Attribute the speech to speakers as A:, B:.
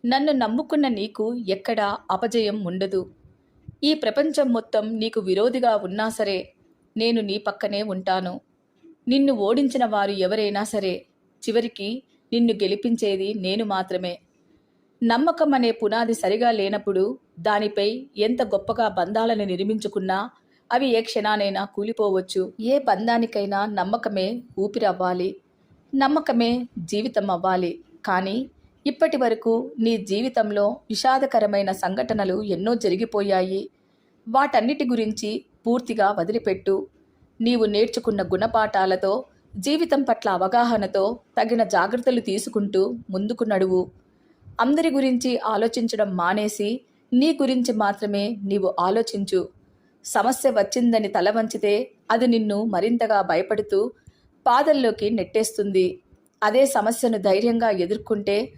A: నన్ను నమ్ముకున్న నీకు ఎక్కడా అపజయం ఉండదు. ఈ ప్రపంచం మొత్తం నీకు విరోధిగా ఉన్నా సరే, నేను నీ పక్కనే ఉంటాను. నిన్ను ఓడించిన వారు ఎవరైనా సరే, చివరికి నిన్ను గెలిపించేది నేను మాత్రమే. నమ్మకం అనే పునాది సరిగా లేనప్పుడు దానిపై ఎంత గొప్పగా బంధాలను నిర్మించుకున్నా అవి ఏ క్షణానైనా కూలిపోవచ్చు. ఏ బంధానికైనా నమ్మకమే ఊపిరవ్వాలి. నమ్మకమే జీవితం అవ్వాలి. కానీ ఇప్పటి వరకు నీ జీవితంలో విషాదకరమైన సంఘటనలు ఎన్నో జరిగిపోయాయి. వాటన్నిటి గురించి పూర్తిగా వదిలిపెట్టు. నీవు నేర్చుకున్న గుణపాఠాలతో, జీవితం పట్ల అవగాహనతో తగిన జాగ్రత్తలు తీసుకుంటూ ముందుకు నడువు. అందరి గురించి ఆలోచించడం మానేసి నీ గురించి మాత్రమే నీవు ఆలోచించు. సమస్య వచ్చిందని తల వంచితే అది నిన్ను మరింతగా భయపడుతూ పాదల్లోకి నెట్టేస్తుంది. అదే సమస్యను ధైర్యంగా ఎదుర్కొంటే